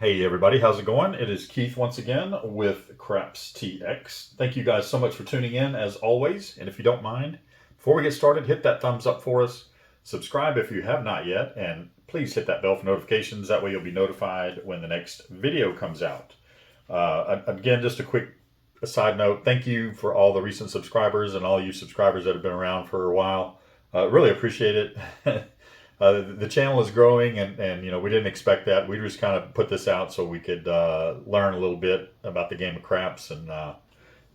Hey everybody, how's it going? It is Keith once again with Craps TX. Thank you guys so much for tuning in as always. And if you don't mind, before we get started, hit that thumbs up for us. Subscribe if you have not yet, and please hit that bell for notifications. That way you'll be notified when the next video comes out. Again, just a quick side note, thank you for all the recent subscribers and all you subscribers that have been around for a while. Really appreciate it. The channel is growing, and you know, we didn't expect that. We just kind of put this out so we could learn a little bit about the game of craps and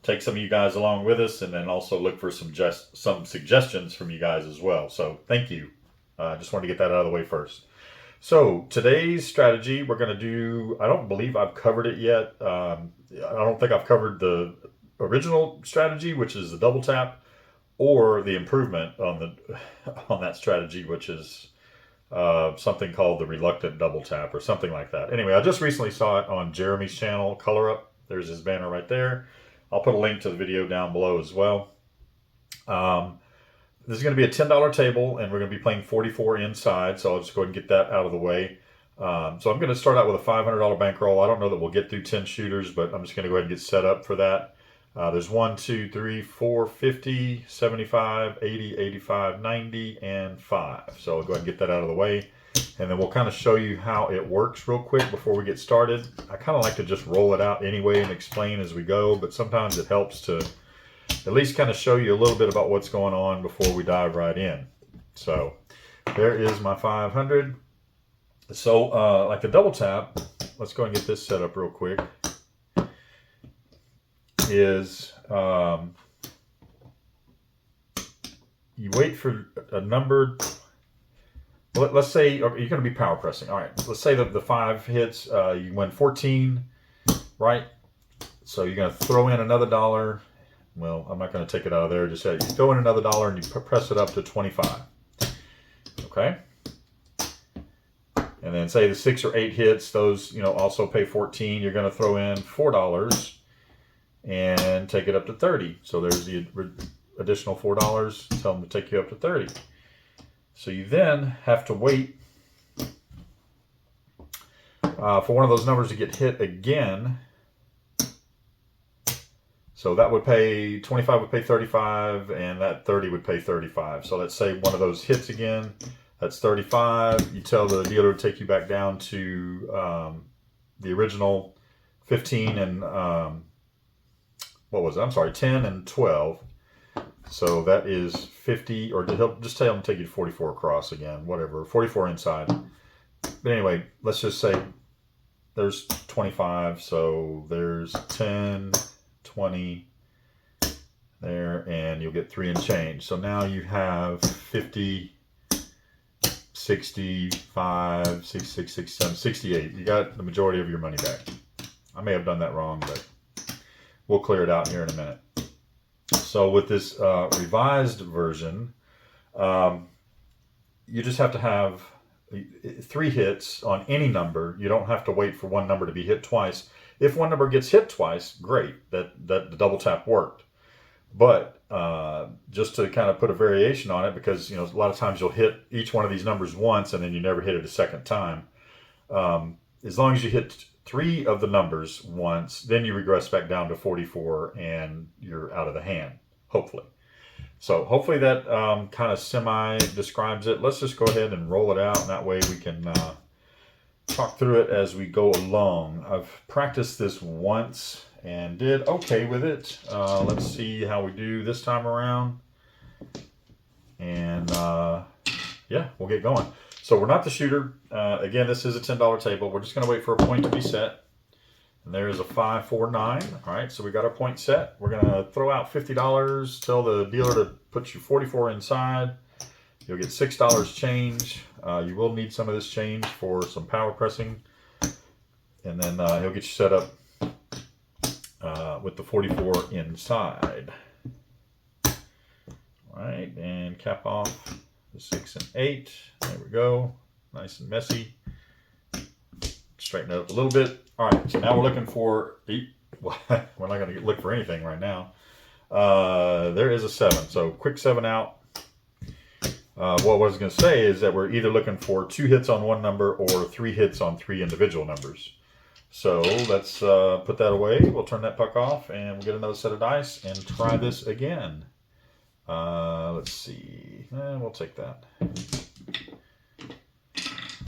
take some of you guys along with us, and then also look for some suggestions from you guys as well. So thank you. Just wanted to get that out of the way first. So today's strategy, we're going to do, I don't believe I've covered it yet. I don't think I've covered the original strategy, which is the double tap, or the improvement on that strategy, which is something called the reluctant double tap or something like that. Anyway, I just recently saw it on Jeremy's channel, Color Up. There's his banner right there. I'll put a link to the video down below as well. This is going to be a $10 table, and we're going to be playing 44 inside, so I'll just go ahead and get that out of the way. So I'm going to start out with a $500 bankroll. I don't know that we'll get through 10 shooters, but I'm just going to go ahead and get set up for that. There's 1, 2, 3, 4, 50, 75, 80, 85, 90, and 5. So I'll go ahead and get that out of the way. And then we'll kind of show you how it works real quick before we get started. I kind of like to just roll it out anyway and explain as we go, but sometimes it helps to at least kind of show you a little bit about what's going on before we dive right in. So there is my 500. So like the double tap, let's go and get this set up real quick. Is you wait for a number. Let's say you're going to be power pressing. All right, let's say that the 5 hits, you win 14, right? So you're going to throw in another dollar. Well, I'm not going to take it out of there. Just say you throw in another dollar and you press it up to 25. Okay. And then say the 6 or 8 hits, those, you know, also pay 14. You're going to throw in $4 and take it up to 30. So there's the additional $4. Tell them to take you up to 30. So you then have to wait for one of those numbers to get hit again. So that would pay 25, would pay 35, and that 30 would pay 35. So let's say one of those hits again. That's 35. You tell the dealer to take you back down to the original 15 and what was it? I'm sorry, 10 and 12. So that is 50, or just tell them to take you to 44 across again, whatever, 44 inside. But anyway, let's just say there's 25, so there's 10, 20 there, and you'll get 3 and change. So now you have 50, 65, 66, 67, 68. You got the majority of your money back. I may have done that wrong, but we'll clear it out here in a minute. So with this revised version, you just have to have 3 hits on any number. You don't have to wait for one number to be hit twice. If one number gets hit twice, great, that the double tap worked. But just to kind of put a variation on it, because you know a lot of times you'll hit each one of these numbers once and then you never hit it a second time. As long as you hit 3 of the numbers once, then you regress back down to 44 and you're out of the hand, hopefully. So hopefully that kind of semi-describes it. Let's just go ahead and roll it out, and that way we can talk through it as we go along. I've practiced this once and did okay with it. Let's see how we do this time around. And yeah, we'll get going. So we're not the shooter. Again, this is a $10 table. We're just going to wait for a point to be set. And there's a 5, 4, 9. All right, so we got our point set. We're going to throw out $50. Tell the dealer to put you 44 inside. You'll get $6 change. You will need some of this change for some power pressing. And then he'll get you set up with the 44 inside. All right, and cap off the 6 and 8. There we go. Nice and messy. Straighten it up a little bit. All right, so now we're looking for, well, we're not going to look for anything right now. There is a 7, so quick 7 out. What I was going to say is that we're either looking for 2 hits on one number or 3 hits on 3 individual numbers. So let's put that away. We'll turn that puck off and we'll get another set of dice and try this again. Let's see. We'll take that.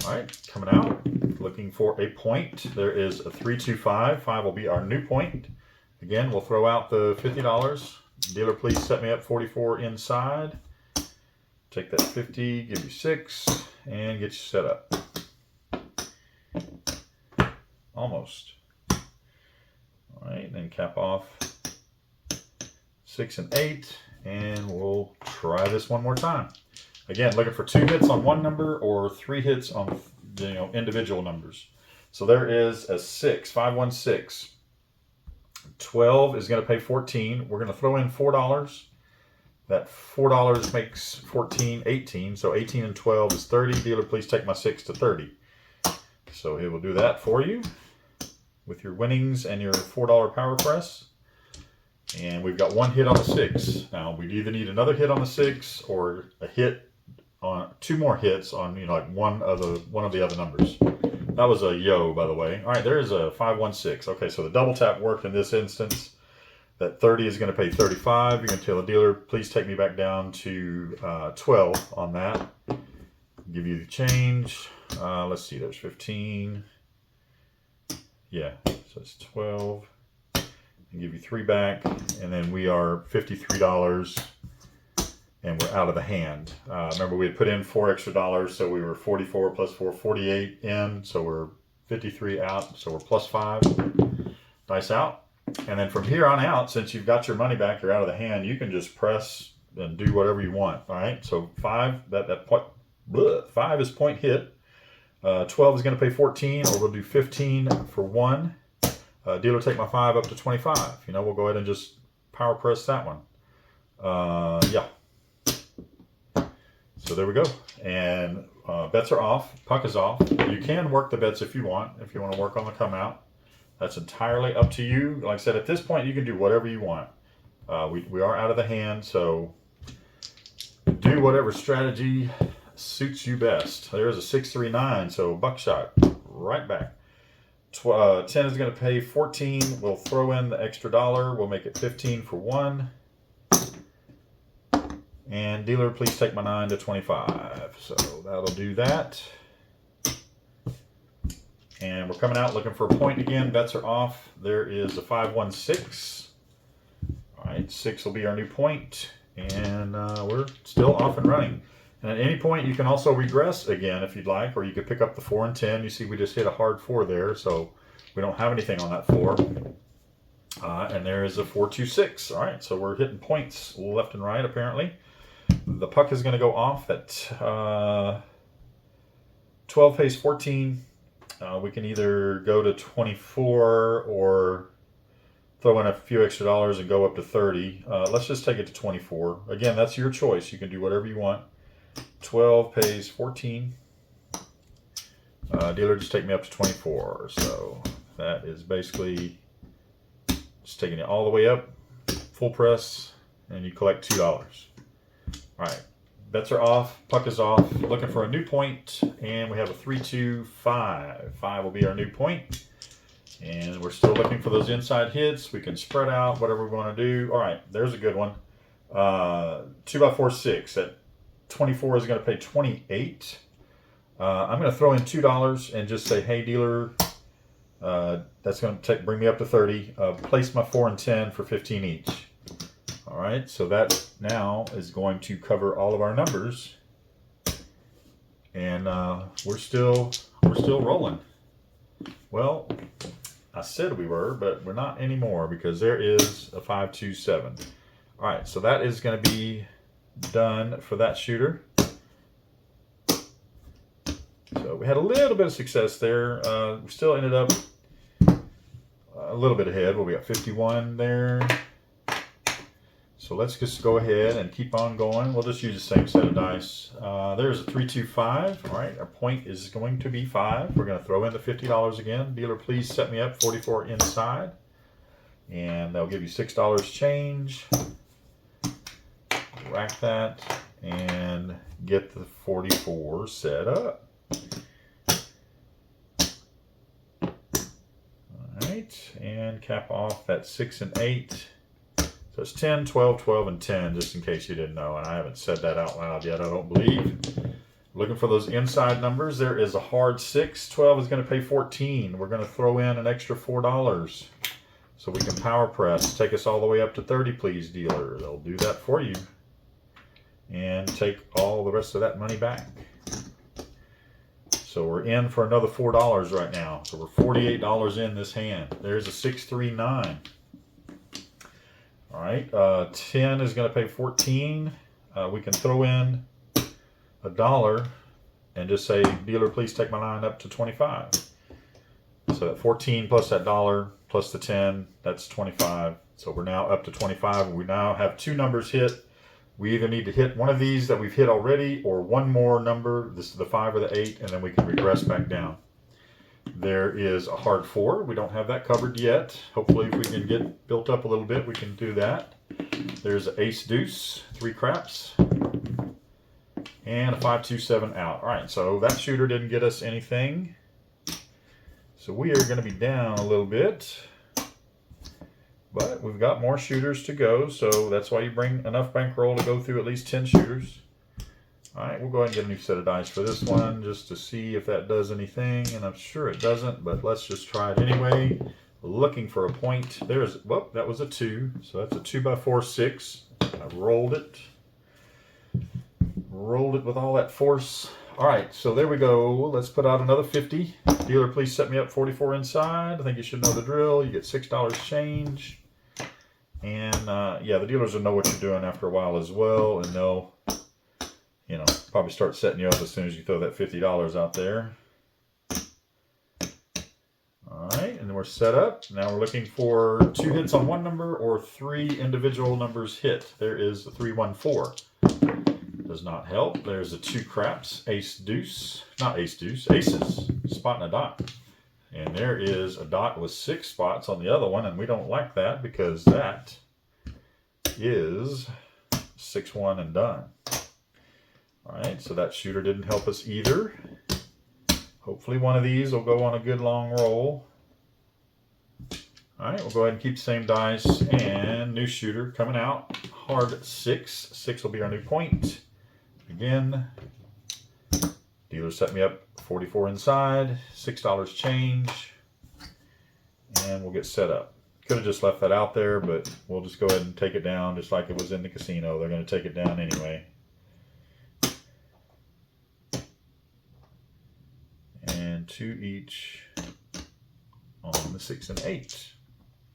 All right, coming out, looking for a point. There is a 3, 2, 5. 5 will be our new point. Again, we'll throw out the $50. Dealer, please set me up 44 inside. Take that 50, give you 6, and get you set up. Almost. All right, then cap off 6 and 8, and we'll try this one more time. Again, looking for 2 hits on one number or 3 hits on individual numbers. So there is a 6, 5, 1, 6. 12 is going to pay 14. We're going to throw in $4. That $4 makes 14, 18. So 18 and 12 is 30. Dealer, please take my 6 to 30. So he will do that for you with your winnings and your $4 power press. And we've got 1 hit on the 6. Now we either need another hit on the 6 or a hit on 2 more hits on like one of the other numbers. That was a yo, by the way. All right, there is a 5, 1, 6. Okay, so the double tap worked in this instance. That 30 is going to pay 35. You're going to tell the dealer, please take me back down to 12 on that. Give you the change. Let's see, there's 15. Yeah, so it's 12. And give you 3 back, and then we are $53, and we're out of the hand. Remember, we had put in $4 extra, so we were 44 plus 4, 48 in, so we're 53 out, so we're plus 5. Dice out. And then from here on out, since you've got your money back, you're out of the hand, you can just press and do whatever you want. All right, so 5, that point, 5 is point hit. 12 is going to pay 14, or we'll do 15 for 1. Dealer, take my 5 up to 25. We'll go ahead and just power press that one. Yeah. So there we go. And bets are off. Puck is off. You can work the bets if you want to work on the come out. That's entirely up to you. Like I said, at this point, you can do whatever you want. We are out of the hand, so do whatever strategy suits you best. There's a 6, 3, 9, so buckshot right back. 10 is going to pay 14. We'll throw in the extra $1. We'll make it 15 for 1. And dealer, please take my 9 to 25. So that'll do that. And we're coming out looking for a point again. Bets are off. There is a 5, 1, 6. All right, 6 will be our new point. And we're still off and running. And at any point, you can also regress again if you'd like, or you could pick up the 4 and 10. You see we just hit a hard 4 there, so we don't have anything on that 4. And there is a 4, 2, 6. All right, so we're hitting points left and right, apparently. The puck is going to go off at 12 pays 14. We can either go to 24 or throw in a few extra dollars and go up to 30. Let's just take it to 24. Again, that's your choice. You can do whatever you want. 12 pays 14. Dealer, just take me up to 24. So that is basically just taking it all the way up, full press, and you collect $2. All right, bets are off, puck is off, looking for a new point, and we have a 3, 2, 5. 5 will be our new point, and we're still looking for those inside hits. We can spread out, whatever we want to do. All right, there's a good one. 2 by 4, 6. At 24 is going to pay 28. I'm going to throw in $2 and just say, hey, dealer, that's going to bring me up to 30. Place my 4 and 10 for 15 each. All right, so that now is going to cover all of our numbers, and we're still rolling. Well, I said we were, but we're not anymore because there is a 5, 2, 7. All right, so that is going to be done for that shooter. So we had a little bit of success there. We still ended up a little bit ahead. Well, we got 51 there. So let's just go ahead and keep on going. We'll just use the same set of dice. There's a 3, 2, 5. All right, our point is going to be 5. We're going to throw in the $50 again. Dealer, please set me up 44 inside. And that'll give you $6 change. Rack that and get the 44 set up. All right, and cap off that 6 and 8. So it's 10, 12, 12, and 10, just in case you didn't know. And I haven't said that out loud yet, I don't believe. Looking for those inside numbers. There is a hard 6. 12 is going to pay 14. We're going to throw in an extra $4. So we can power press. Take us all the way up to 30, please, dealer. They'll do that for you. And take all the rest of that money back. So we're in for another $4 right now. So we're $48 in this hand. There's a 6, 3, 9. All right, 10 is going to pay 14. We can throw in $1 and just say, dealer, please take my line up to 25. So that 14 plus that $1 plus the 10, that's 25. So we're now up to 25. We now have 2 numbers hit. We either need to hit one of these that we've hit already or one more number. This is the 5 or the 8, and then we can regress back down. There is a hard 4. We don't have that covered yet. Hopefully if we can get built up a little bit, we can do that. There's an ace deuce, 3 craps, and a 5, 2, 7 out. All right, so that shooter didn't get us anything. So we are going to be down a little bit. But we've got more shooters to go, so that's why you bring enough bankroll to go through at least 10 shooters. All right, we'll go ahead and get a new set of dice for this one just to see if that does anything, and I'm sure it doesn't, but let's just try it anyway. Looking for a point. There's, whoop, that was a 2, so that's a 2x4 6. I rolled it with all that force. All right, so there we go. Let's put out another 50. Dealer, please set me up 44 inside. I think you should know the drill. You get $6 change. And yeah, the dealers will know what you're doing after a while as well, and they'll, you know, probably start setting you up as soon as you throw that $50 out there. All right, and then we're set up. Now we're looking for 2 hits on one number or 3 individual numbers hit. There is the 3, 1, 4. Does not help. There's a 2 craps, ace deuce, not ace deuce, aces, spot and a dot. And there is a dot with 6 spots on the other one, and we don't like that because that is 6, 1 and done. All right, so that shooter didn't help us either. Hopefully one of these will go on a good long roll. All right, we'll go ahead and keep the same dice, and new shooter coming out, hard 6. 6 will be our new point. Again, dealer set me up 44 inside, $6 change, and we'll get set up. Could have just left that out there, but we'll just go ahead and take it down just like it was in the casino. They're going to take it down anyway. And 2 each on the 6 and 8.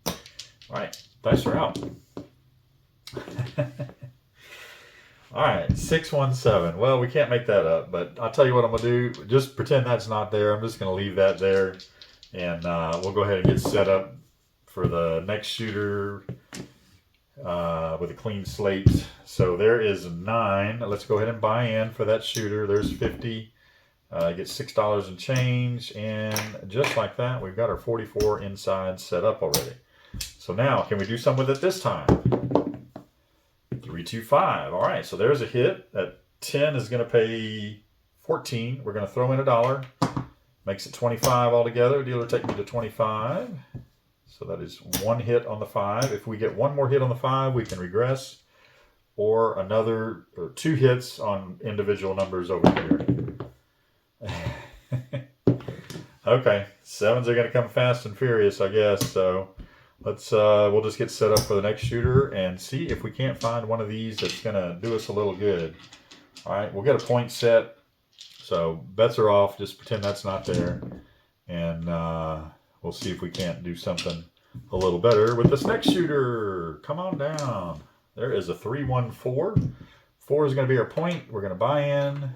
All right, dice are out. All right, 617. Well, we can't make that up, but I'll tell you what I'm going to do. Just pretend that's not there. I'm just going to leave that there, and we'll go ahead and get set up for the next shooter with a clean slate. So there is 9. Let's go ahead and buy in for that shooter. There's 50. Get $6 and change, and just like that, we've got our 44 inside set up already. So now, can we do something with it this time? 3, 2, 5. All right, so there's a hit. That 10 is going to pay 14. We're going to throw in $1. Makes it 25 altogether. Dealer, take me to 25. So that is 1 hit on the 5. If we get 1 more hit on the 5, we can regress, or another, or 2 hits on individual numbers over here. Okay, 7s are going to come fast and furious, I guess. So let's we'll just get set up for the next shooter and see if we can't find one of these that's going to do us a little good. All right, we'll get a point set. So bets are off. Just pretend that's not there, and we'll see if we can't do something a little better with this next shooter. Come on down. There is a 3, 1, 4. 4 is going to be our point. We're going to buy in.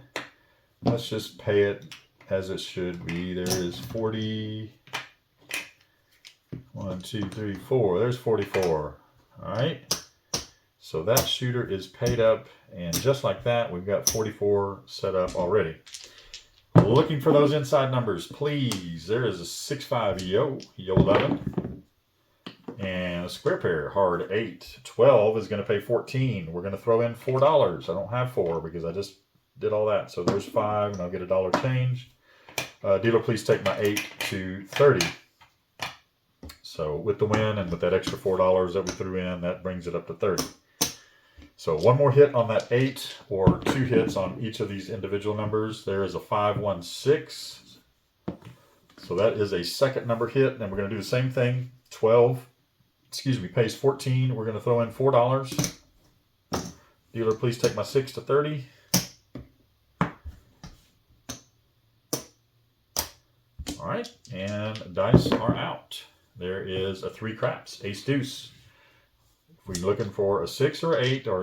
Let's just pay it as it should be. There is 40. 1, 2, 3, 4. There's 44. All right. So that shooter is paid up, and just like that, we've got 44 set up already. Looking for those inside numbers, please. There is a 6, 5, yo 11, and a square pair, hard 8. 12 is going to pay 14. We're going to throw in $4. I don't have 4 because I just did all that. So there's 5, and I'll get $1 change. Dealer, please take my 8 to 30. So with the win and with that extra $4 that we threw in, that brings it up to 30. So one more hit on that 8 or 2 hits on each of these individual numbers. There is a 516. So that is a second number hit. And we're going to do the same thing. 12, pays 14. We're going to throw in $4. Dealer, please take my 6 to 30. All right, and dice are out. There is a 3 craps, ace deuce. If we're looking for a 6 or 8, or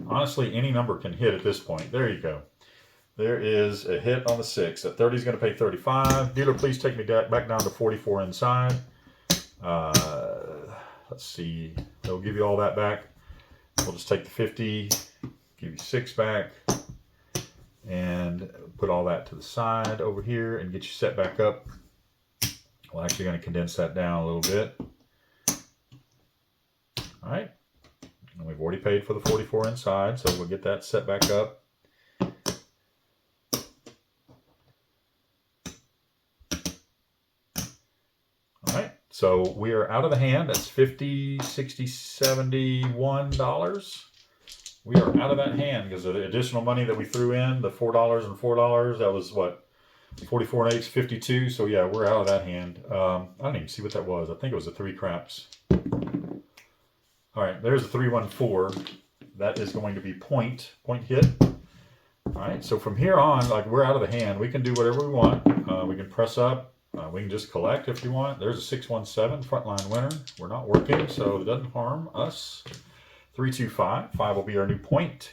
honestly any number can hit at this point. There you go. There is a hit on the 6. That 30 is going to pay 35. Dealer, please take me back down to 44 inside. Let's see. They'll give you all that back. We'll just take the 50, give you 6 back, and put all that to the side over here and get you set back up. We're actually going to condense that down a little bit. All right. And we've already paid for the 44 inside, so we'll get that set back up. All right. So we are out of the hand. That's $50, $60, $71. We are out of that hand because of the additional money that we threw in, the $4 and $4. That was what? 44 and 8 is 52. So yeah, we're out of that hand. I don't even see what that was. I think it was a 3 craps. All right, there's a 314. That is going to be point hit. All right, so from here on, like, we're out of the hand. We can do whatever we want. We can press up. We can just collect if you want. There's a 617 frontline winner. We're not working, so it doesn't harm us. 325. 5 will be our new point.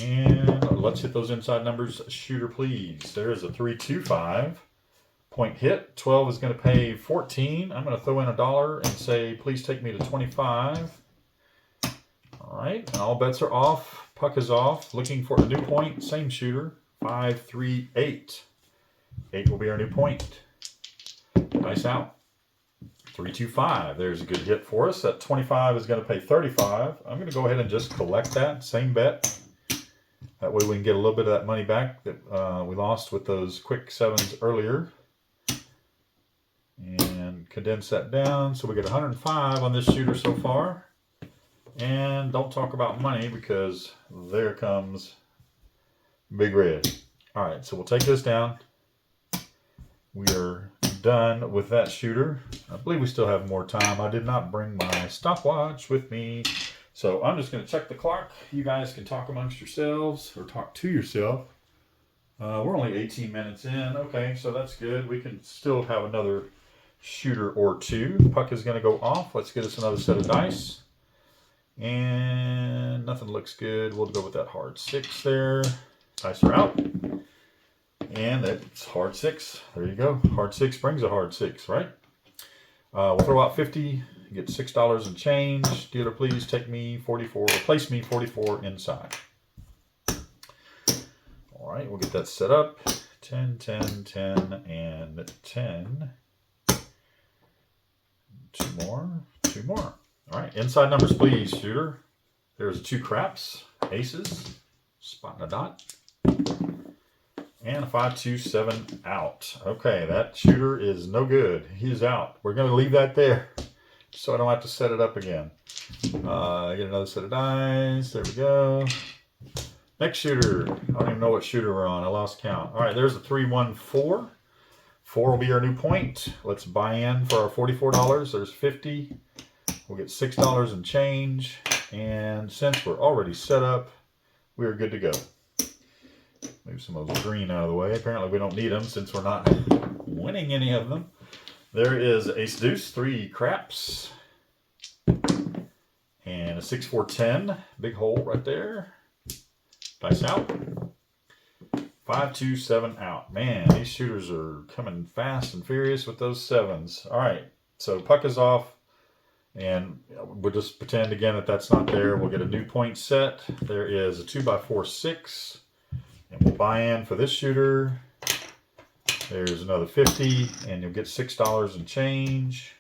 And let's hit those inside numbers. Shooter, please. There's a 325. Point hit. 12 is going to pay 14. I'm going to throw in $1 and say, please take me to 25. All right, and all bets are off. Puck is off. Looking for a new point. Same shooter. 5, 3, 8. 8 will be our new point. Nice out. 325. There's a good hit for us. That 25 is going to pay 35. I'm going to go ahead and just collect that. Same bet. That way we can get a little bit of that money back that we lost with those quick 7s earlier. And condense that down. So we get 105 on this shooter so far. And don't talk about money because there comes Big Red. All right, so we'll take this down. We are done with that shooter. I believe we still have more time. I did not bring my stopwatch with me. So I'm just going to check the clock. You guys can talk amongst yourselves or talk to yourself. We're only 18 minutes in. Okay, so that's good. We can still have another shooter or 2. Puck is going to go off. Let's get us another set of dice. And nothing looks good. We'll go with that hard 6 there. Dice are out. And that's hard 6. There you go. Hard 6 brings a hard 6, right? We'll throw out 50. Get $6 and change. Dealer, please take me 44, or place me 44 inside. All right, we'll get that set up. 10, 10, 10, and 10. 2 more, 2 more. All right, inside numbers, please, shooter. There's 2 craps, aces, spot and a dot. And a 5, 2, 7 out. Okay, that shooter is no good. He's out. We're going to leave that there so I don't have to set it up again. Get another set of dice. There we go. Next shooter. I don't even know what shooter we're on. I lost count. All right, there's a 314. 4 will be our new point. Let's buy in for our $44. There's 50. We'll get $6 and change. And since we're already set up, we are good to go. Move some of those green out of the way. Apparently we don't need them since we're not winning any of them. There is ace deuce, 3 craps. And a 6, 4, 10. Big hole right there. Dice out. 5, 2, 7 out. Man, these shooters are coming fast and furious with those 7s. All right, so puck is off. And we'll just pretend again that that's not there. We'll get a new point set. There is a 2x4 6. And we'll buy in for this shooter. There's another 50, and you'll get $6 and change.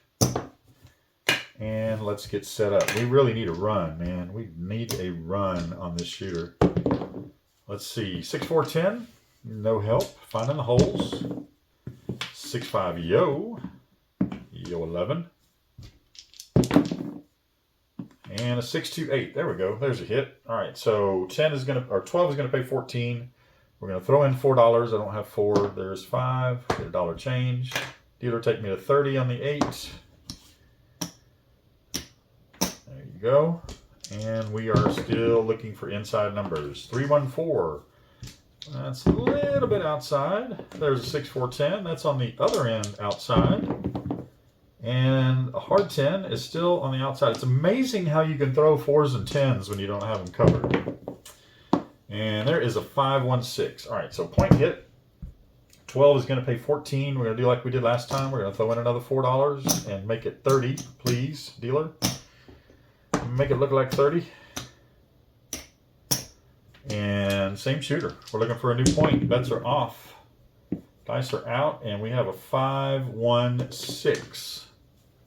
And let's get set up. We really need a run, man. We need a run on this shooter. Let's see. 6, 4, 10. No help. Finding the holes. 6, 5, yo. Yo 11. And a 628. There we go. There's a hit. All right, so 12 is going to pay 14. We're going to throw in $4. I don't have 4. There's 5. Get a dollar change. Dealer, take me to 30 on the 8. There you go. And we are still looking for inside numbers. 314. That's a little bit outside. There's a 6410. That's on the other end outside. And a hard 10 is still on the outside. It's amazing how you can throw 4s and 10s when you don't have them covered. And there is a 516. All right, so point hit. 12 is going to pay 14. We're going to do like we did last time. We're going to throw in another $4 and make it 30, please, dealer. Make it look like 30. And same shooter. We're looking for a new point. Bets are off. Dice are out, and we have a 516.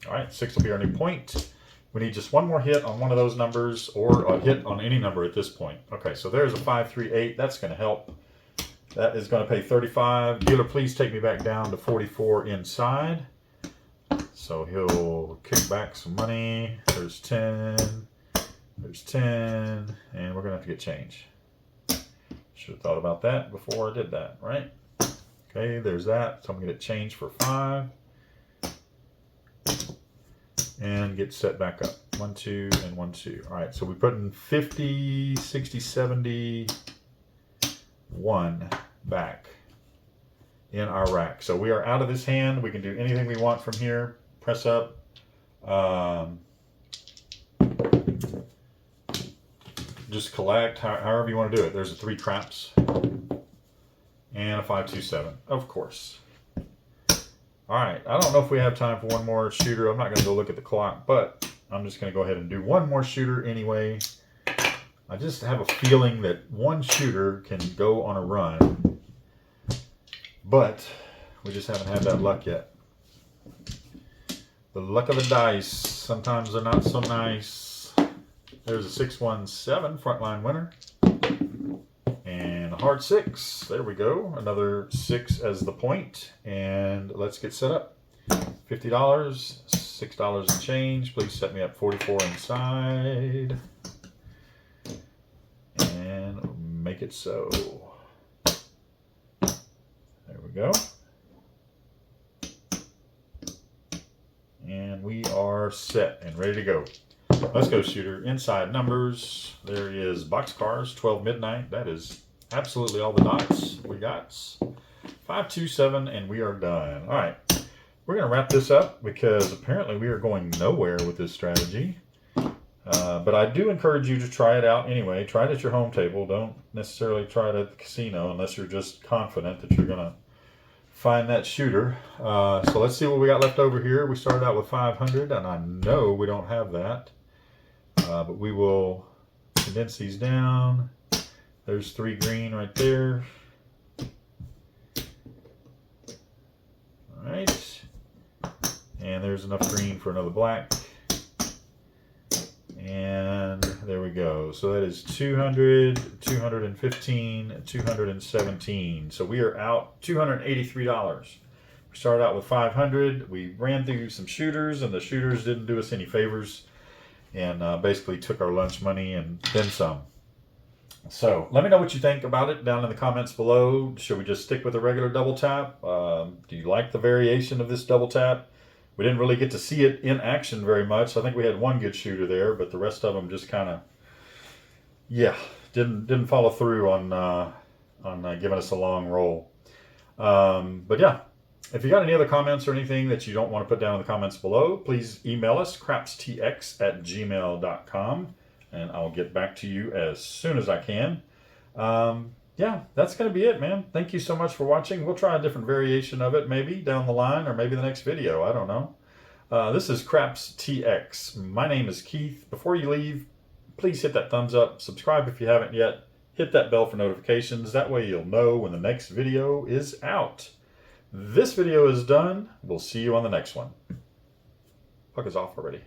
All right, 6 will be our new point. We need just one more hit on one of those numbers, or a hit on any number at this point. Okay, so there's a 538. That's going to help. That is going to pay 35. Dealer, please take me back down to 44 inside. So he'll kick back some money. There's 10. There's 10. And we're going to have to get change. Should have thought about that before I did that, right? Okay, there's that. So I'm going to get change for 5. And get set back up. 1, 2, and 1, 2. All right, so we put in 50, 60, 70, 1 back in our rack. So we are out of this hand. We can do anything we want from here. Press up. Just collect, however you want to do it. There's a 3 craps and a 527, of course. All right, I don't know if we have time for one more shooter. I'm not going to go look at the clock, but I'm just going to go ahead and do one more shooter anyway. I just have a feeling that one shooter can go on a run, but we just haven't had that luck yet. The luck of the dice, sometimes they're not so nice. There's a 617 frontline winner. And a hard 6. There we go. Another 6 as the point. And let's get set up. $50, $6 and change. Please set me up 44 inside. And make it so. There we go. And we are set and ready to go. Let's go, shooter. Inside numbers. There is boxcars, 12 midnight. That is absolutely all the dots we got. 527, and we are done. All right. We're going to wrap this up because apparently we are going nowhere with this strategy. But I do encourage you to try it out anyway. Try it at your home table. Don't necessarily try it at the casino unless you're just confident that you're going to find that shooter. So let's see what we got left over here. We started out with 500, and I know we don't have that. But we will condense these down. There's 3 green right there. All right. And there's enough green for another black. And there we go. So that is 200, 215, 217. So we are out $283. We started out with 500. We ran through some shooters, and the shooters didn't do us any favors. And basically took our lunch money and then some. So let me know what you think about it down in the comments below. Should we just stick with a regular double tap? Do you like the variation of this double tap? We didn't really get to see it in action very much. I think we had one good shooter there, but the rest of them just kind of, didn't follow through on giving us a long roll. But yeah. If you got any other comments or anything that you don't want to put down in the comments below, please email us, crapstx@gmail.com, and I'll get back to you as soon as I can. Yeah, that's going to be it, man. Thank you so much for watching. We'll try a different variation of it maybe down the line or maybe the next video. I don't know. This is CrapsTX. My name is Keith. Before you leave, please hit that thumbs up. Subscribe if you haven't yet. Hit that bell for notifications. That way you'll know when the next video is out. This video is done. We'll see you on the next one. Puck is off already.